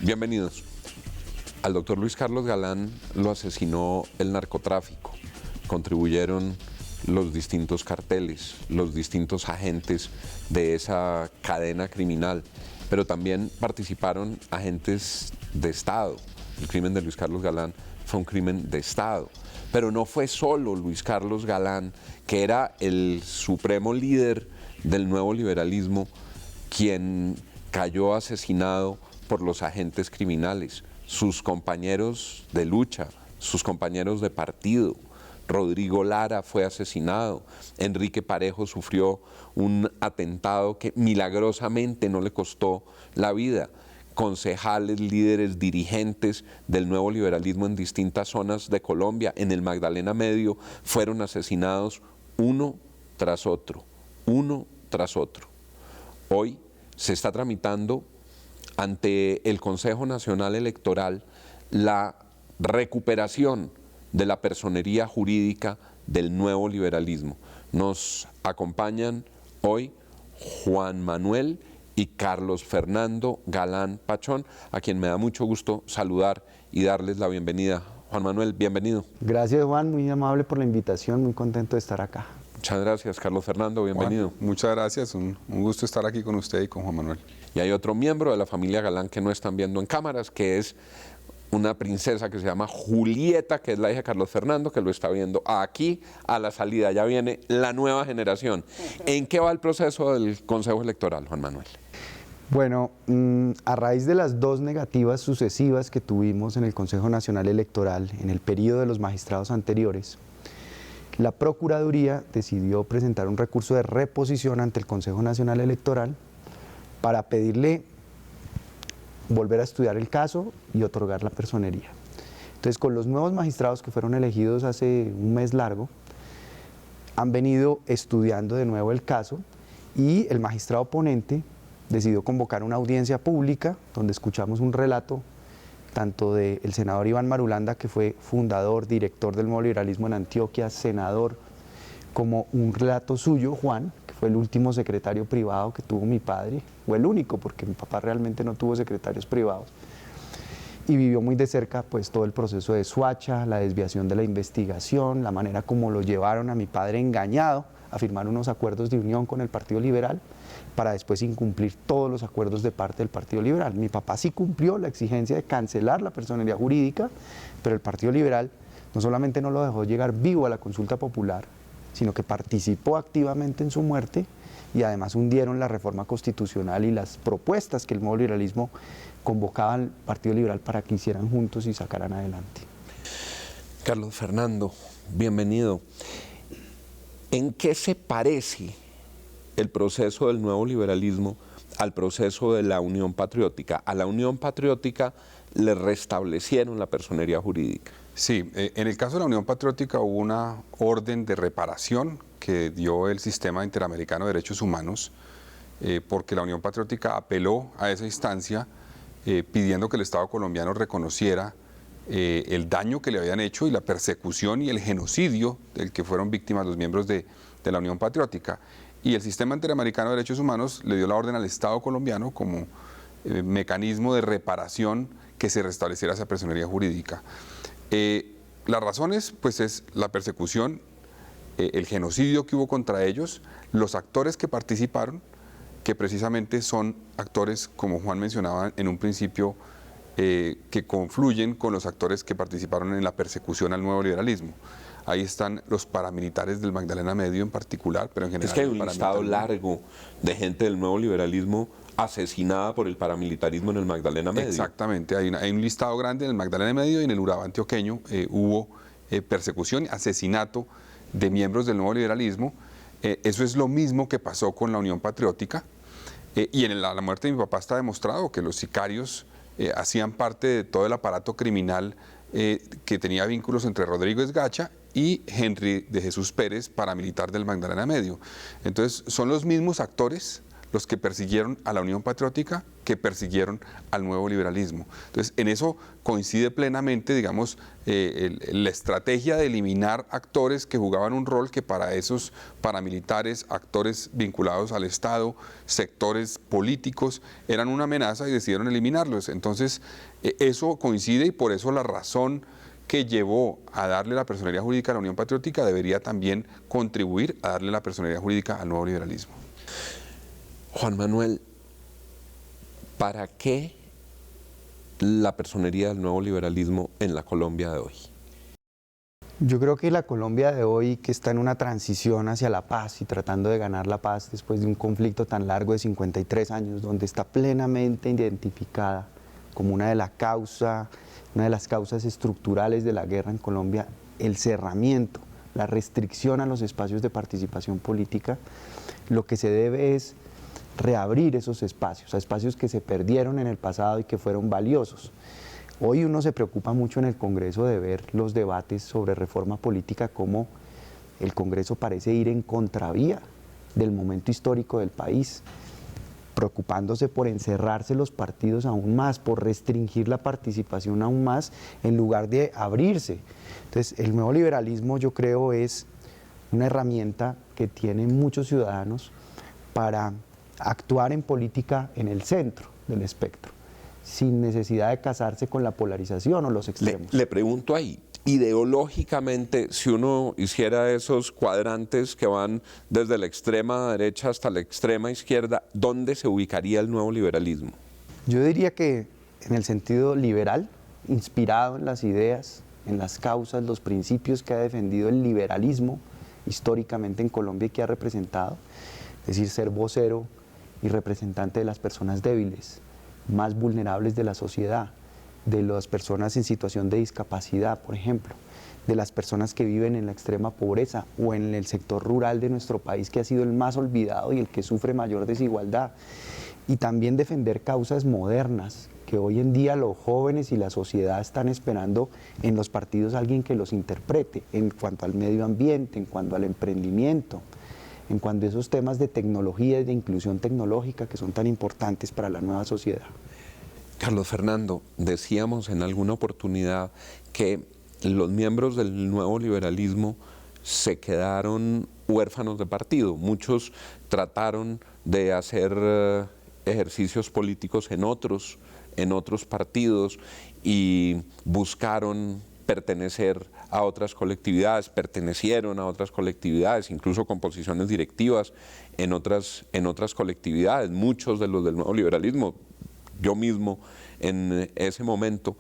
Bienvenidos. Al doctor Luis Carlos Galán lo asesinó el narcotráfico. Contribuyeron los distintos carteles, los distintos agentes de esa cadena criminal, pero también participaron agentes de Estado. El crimen de Luis Carlos Galán fue un crimen de Estado. Pero no fue solo Luis Carlos Galán, que era el supremo líder del nuevo liberalismo, quien cayó asesinado por los agentes criminales, sus compañeros de lucha, sus compañeros de partido. Rodrigo Lara fue asesinado, Enrique Parejo sufrió un atentado que milagrosamente no le costó la vida. Concejales, líderes, dirigentes del nuevo liberalismo en distintas zonas de Colombia, en el Magdalena Medio, fueron asesinados uno tras otro, uno tras otro. Hoy se está tramitando ante el Consejo Nacional Electoral la recuperación de la personería jurídica del nuevo liberalismo. Nos acompañan hoy Juan Manuel y Carlos Fernando Galán Pachón, a quien me da mucho gusto saludar y darles la bienvenida. Juan Manuel, bienvenido. Gracias, Juan, muy amable por la invitación, muy contento de estar acá. Muchas gracias, Carlos Fernando, bienvenido. Juan, muchas gracias, un gusto estar aquí con usted y con Juan Manuel. Y hay otro miembro de la familia Galán que no están viendo en cámaras, que es una princesa que se llama Julieta, que es la hija de Carlos Fernando, que lo está viendo aquí a la salida. Ya viene la nueva generación. ¿En qué va el proceso del Consejo Electoral, Juan Manuel? Bueno, a raíz de las dos negativas sucesivas que tuvimos en el Consejo Nacional Electoral en el periodo de los magistrados anteriores, la Procuraduría decidió presentar un recurso de reposición ante el Consejo Nacional Electoral para pedirle volver a estudiar el caso y otorgar la personería. Entonces, con los nuevos magistrados que fueron elegidos hace un mes largo, han venido estudiando de nuevo el caso y el magistrado ponente decidió convocar una audiencia pública donde escuchamos un relato tanto del senador Iván Marulanda, que fue fundador, director del nuevo liberalismo en Antioquia, senador, como un relato suyo, Juan, que fue el último secretario privado que tuvo mi padre, o el único, porque mi papá realmente no tuvo secretarios privados, y vivió muy de cerca pues todo el proceso de Soacha, la desviación de la investigación, la manera como lo llevaron a mi padre engañado a firmar unos acuerdos de unión con el Partido Liberal, para después incumplir todos los acuerdos de parte del Partido Liberal. Mi papá sí cumplió la exigencia de cancelar la personería jurídica, pero el Partido Liberal no solamente no lo dejó llegar vivo a la consulta popular, sino que participó activamente en su muerte y además hundieron la reforma constitucional y las propuestas que el nuevo liberalismo convocaba al Partido Liberal para que hicieran juntos y sacaran adelante. Carlos Fernando, bienvenido. ¿En qué se parece el proceso del nuevo liberalismo al proceso de la Unión Patriótica? A la Unión Patriótica le restablecieron la personería jurídica. Sí, en el caso de la Unión Patriótica hubo una orden de reparación que dio el Sistema Interamericano de Derechos Humanos, porque la Unión Patriótica apeló a esa instancia pidiendo que el Estado colombiano reconociera el daño que le habían hecho y la persecución y el genocidio del que fueron víctimas los miembros de la Unión Patriótica. Y el Sistema Interamericano de Derechos Humanos le dio la orden al Estado colombiano como mecanismo de reparación que se restableciera esa personería jurídica. Las razones, pues, es la persecución, el genocidio que hubo contra ellos, los actores que participaron, que precisamente son actores, como Juan mencionaba en un principio, que confluyen con los actores que participaron en la persecución al nuevo liberalismo. Ahí están los paramilitares del Magdalena Medio en particular, pero en general... Es que hay un listado largo de gente del nuevo liberalismo asesinada por el paramilitarismo en el Magdalena Medio. Exactamente, hay un listado grande en el Magdalena Medio y en el Urabá antioqueño hubo persecución y asesinato de miembros del nuevo liberalismo. Eso es lo mismo que pasó con la Unión Patriótica. Y en la muerte de mi papá está demostrado que los sicarios hacían parte de todo el aparato criminal que tenía vínculos entre Rodrigo Esgacha y Henry de Jesús Pérez, paramilitar del Magdalena Medio. Entonces, son los mismos actores los que persiguieron a la Unión Patriótica que persiguieron al nuevo liberalismo. Entonces, en eso coincide plenamente, digamos, la estrategia de eliminar actores que jugaban un rol que para esos paramilitares, actores vinculados al Estado, sectores políticos, eran una amenaza y decidieron eliminarlos. Entonces, eso coincide y por eso la razón que llevó a darle la personería jurídica a la Unión Patriótica debería también contribuir a darle la personería jurídica al nuevo liberalismo. Juan Manuel, ¿para qué la personería del nuevo liberalismo en la Colombia de hoy? Yo creo que la Colombia de hoy, que está en una transición hacia la paz y tratando de ganar la paz después de un conflicto tan largo de 53 años, donde está plenamente identificada como una de las causas estructurales de la guerra en Colombia, el cerramiento, la restricción a los espacios de participación política, lo que se debe es reabrir esos espacios, a espacios que se perdieron en el pasado y que fueron valiosos. Hoy uno se preocupa mucho en el Congreso de ver los debates sobre reforma política, como el Congreso parece ir en contravía del momento histórico del país, preocupándose por encerrarse los partidos aún más, por restringir la participación aún más, en lugar de abrirse. Entonces, el nuevo liberalismo, yo creo, es una herramienta que tienen muchos ciudadanos para actuar en política en el centro del espectro, sin necesidad de casarse con la polarización o los extremos. Le pregunto ahí, ideológicamente, si uno hiciera esos cuadrantes que van desde la extrema derecha hasta la extrema izquierda, ¿dónde se ubicaría el nuevo liberalismo? Yo diría que en el sentido liberal, inspirado en las ideas, en las causas, los principios que ha defendido el liberalismo históricamente en Colombia y que ha representado, es decir, ser vocero y representante de las personas débiles, más vulnerables de la sociedad, de las personas en situación de discapacidad, por ejemplo, de las personas que viven en la extrema pobreza o en el sector rural de nuestro país, que ha sido el más olvidado y el que sufre mayor desigualdad. Y también defender causas modernas, que hoy en día los jóvenes y la sociedad están esperando en los partidos alguien que los interprete, en cuanto al medio ambiente, en cuanto al emprendimiento, en cuanto a esos temas de tecnología y de inclusión tecnológica que son tan importantes para la nueva sociedad. Carlos Fernando, decíamos en alguna oportunidad que los miembros del nuevo liberalismo se quedaron huérfanos de partido. Muchos trataron de hacer ejercicios políticos en otros partidos y buscaron pertenecer a otras colectividades, pertenecieron a otras colectividades, incluso con posiciones directivas en otras colectividades. Muchos de los del nuevo liberalismo, yo mismo en ese momento,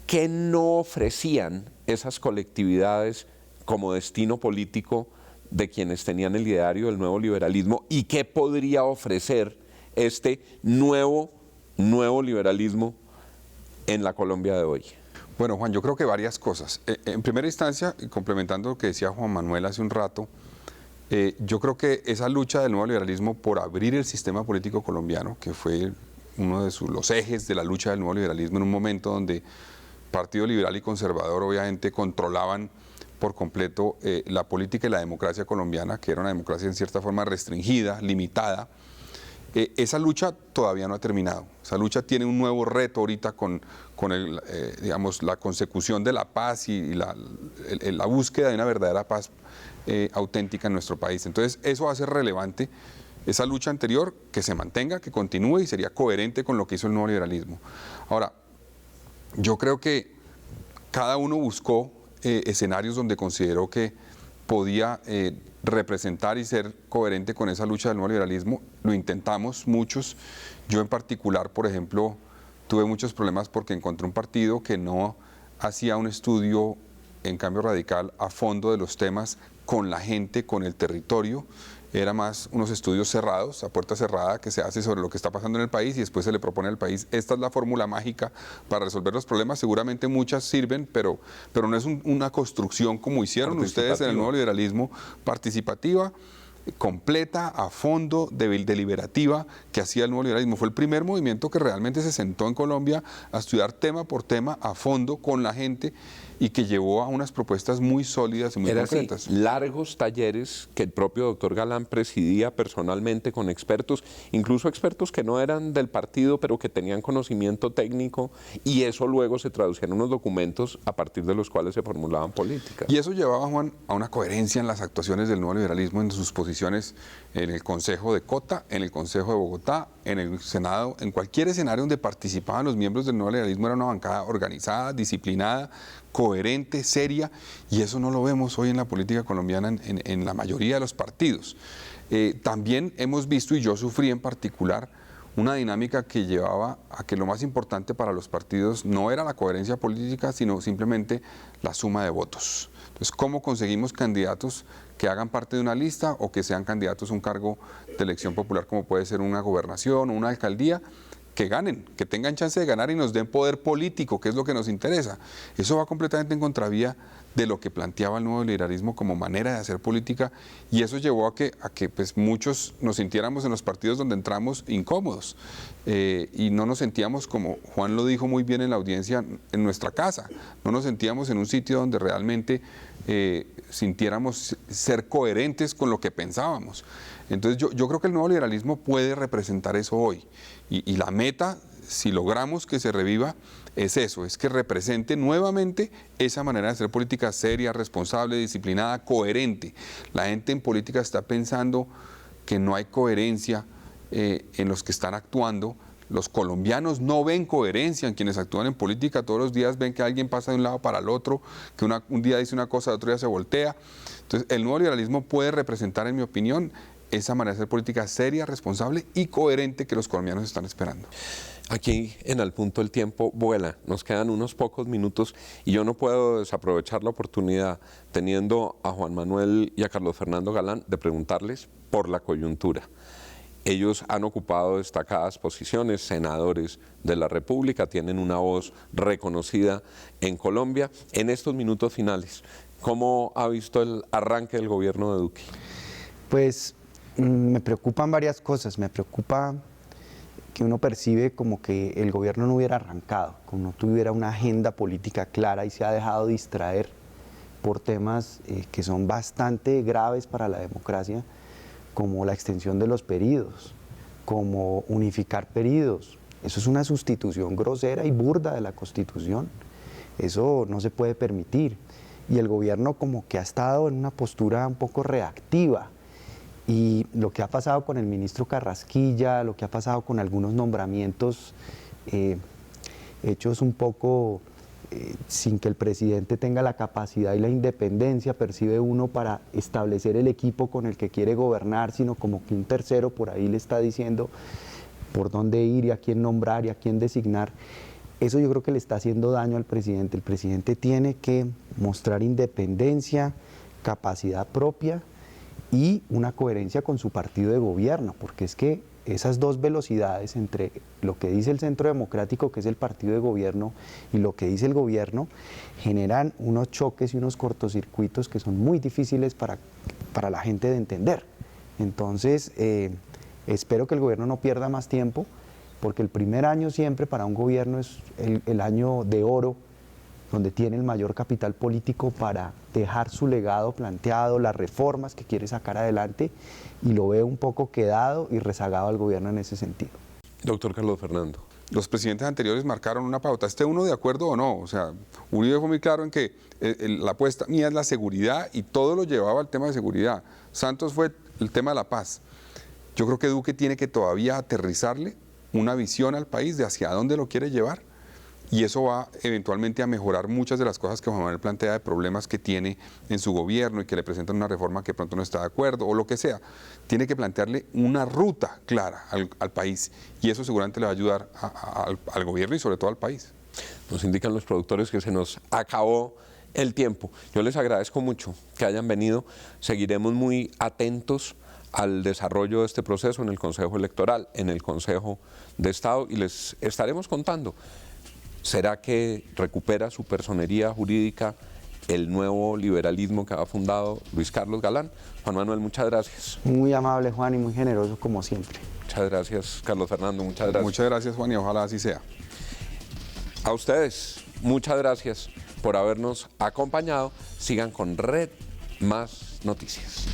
¿qué no ofrecían esas colectividades como destino político de quienes tenían el ideario del nuevo liberalismo y qué podría ofrecer este nuevo liberalismo en la Colombia de hoy? Bueno, Juan, yo creo que varias cosas. En primera instancia, y complementando lo que decía Juan Manuel hace un rato, yo creo que esa lucha del nuevo liberalismo por abrir el sistema político colombiano, que fue uno de los ejes de la lucha del nuevo liberalismo en un momento donde Partido Liberal y Conservador obviamente controlaban por completo la política y la democracia colombiana, que era una democracia en cierta forma restringida, limitada. Esa lucha todavía no ha terminado. Esa lucha tiene un nuevo reto ahorita con digamos, la consecución de la paz y la búsqueda de una verdadera paz auténtica en nuestro país. Entonces, eso va a ser relevante, esa lucha anterior, que se mantenga, que continúe y sería coherente con lo que hizo el nuevo liberalismo. Ahora, yo creo que cada uno buscó escenarios donde consideró que podía representar y ser coherente con esa lucha del nuevo liberalismo. Lo intentamos muchos. Yo en particular, por ejemplo, tuve muchos problemas porque encontré un partido que no hacía un estudio en Cambio Radical a fondo de los temas con la gente, con el territorio. Era más unos estudios cerrados, a puerta cerrada, que se hace sobre lo que está pasando en el país y después se le propone al país, esta es la fórmula mágica para resolver los problemas. Seguramente muchas sirven, pero no es una construcción como hicieron ustedes en el nuevo liberalismo, participativa, completa, a fondo, deliberativa que hacía el nuevo liberalismo. Fue el primer movimiento que realmente se sentó en Colombia a estudiar tema por tema, a fondo, con la gente, y que llevó a unas propuestas muy sólidas y muy concretas. Así, largos talleres que el propio doctor Galán presidía personalmente con expertos, incluso expertos que no eran del partido, pero que tenían conocimiento técnico, y eso luego se traducía en unos documentos a partir de los cuales se formulaban políticas. Y eso llevaba, Juan, a una coherencia en las actuaciones del nuevo liberalismo, en sus posiciones en el Consejo de Cota, en el Consejo de Bogotá, en el Senado, en cualquier escenario donde participaban los miembros del nuevo liberalismo. Era una bancada organizada, disciplinada, coherente, seria, y eso no lo vemos hoy en la política colombiana en la mayoría de los partidos. También hemos visto, y yo sufrí en particular, una dinámica que llevaba a que lo más importante para los partidos no era la coherencia política, sino simplemente la suma de votos. Entonces, ¿cómo conseguimos candidatos que hagan parte de una lista o que sean candidatos a un cargo de elección popular, como puede ser una gobernación o una alcaldía, que ganen, que tengan chance de ganar y nos den poder político, que es lo que nos interesa? Eso va completamente en contravía de lo que planteaba el nuevo liberalismo como manera de hacer política, y eso llevó a que pues, muchos nos sintiéramos en los partidos donde entramos incómodos, y no nos sentíamos, como Juan lo dijo muy bien en la audiencia, en nuestra casa, no nos sentíamos en un sitio donde realmente sintiéramos ser coherentes con lo que pensábamos. Entonces yo creo que el nuevo liberalismo puede representar eso hoy, y la meta, si logramos que se reviva, es eso, es que represente nuevamente esa manera de hacer política seria, responsable, disciplinada, coherente. La gente en política está pensando que no hay coherencia en los que están actuando. Los colombianos no ven coherencia en quienes actúan en política. Todos los días ven que alguien pasa de un lado para el otro, que un día dice una cosa, otro día se voltea. Entonces, el nuevo liberalismo puede representar, en mi opinión, esa manera de hacer política seria, responsable y coherente que los colombianos están esperando. Aquí en Al Punto el tiempo vuela, nos quedan unos pocos minutos y yo no puedo desaprovechar la oportunidad, teniendo a Juan Manuel y a Carlos Fernando Galán, de preguntarles por la coyuntura. Ellos han ocupado destacadas posiciones, senadores de la República, tienen una voz reconocida en Colombia. En estos minutos finales, ¿cómo ha visto el arranque del gobierno de Duque? Pues me preocupan varias cosas. Me preocupa que uno percibe como que el gobierno no hubiera arrancado, como no tuviera una agenda política clara y se ha dejado distraer por temas que son bastante graves para la democracia, como la extensión de los períodos, como unificar períodos. Eso es una sustitución grosera y burda de la Constitución. Eso no se puede permitir. Y el gobierno como que ha estado en una postura un poco reactiva. Y lo que ha pasado con el ministro Carrasquilla, lo que ha pasado con algunos nombramientos hechos un poco sin que el presidente tenga la capacidad y la independencia, percibe uno, para establecer el equipo con el que quiere gobernar, sino como que un tercero por ahí le está diciendo por dónde ir y a quién nombrar y a quién designar. Eso yo creo que le está haciendo daño al presidente. El presidente tiene que mostrar independencia, capacidad propia y una coherencia con su partido de gobierno, porque es que esas dos velocidades entre lo que dice el Centro Democrático, que es el partido de gobierno, y lo que dice el gobierno, generan unos choques y unos cortocircuitos que son muy difíciles para la gente de entender. Entonces, espero que el gobierno no pierda más tiempo, porque el primer año siempre para un gobierno es el año de oro, donde tiene el mayor capital político para dejar su legado planteado, las reformas que quiere sacar adelante, y lo veo un poco quedado y rezagado al gobierno en ese sentido. Doctor Carlos Fernando. Los presidentes anteriores marcaron una pauta, esté uno de acuerdo o no. O sea, Uribe fue muy claro en que la apuesta mía es la seguridad, y todo lo llevaba al tema de seguridad. Santos fue el tema de la paz. Yo creo que Duque tiene que todavía aterrizarle una visión al país de hacia dónde lo quiere llevar, y eso va eventualmente a mejorar muchas de las cosas que Juan Manuel plantea, de problemas que tiene en su gobierno y que le presentan una reforma que pronto no está de acuerdo o lo que sea. Tiene que plantearle una ruta clara al país, y eso seguramente le va a ayudar al gobierno y sobre todo al país. Nos indican los productores que se nos acabó el tiempo. Yo les agradezco mucho que hayan venido. Seguiremos muy atentos al desarrollo de este proceso en el Consejo Electoral, en el Consejo de Estado, y les estaremos contando. ¿Será que recupera su personería jurídica el nuevo liberalismo que ha fundado Luis Carlos Galán. Juan Manuel, muchas gracias. Muy amable, Juan, y muy generoso como siempre. Muchas gracias, Carlos Fernando, muchas gracias. Muchas gracias, Juan, y ojalá así sea. A ustedes, muchas gracias por habernos acompañado. Sigan con Red Más Noticias.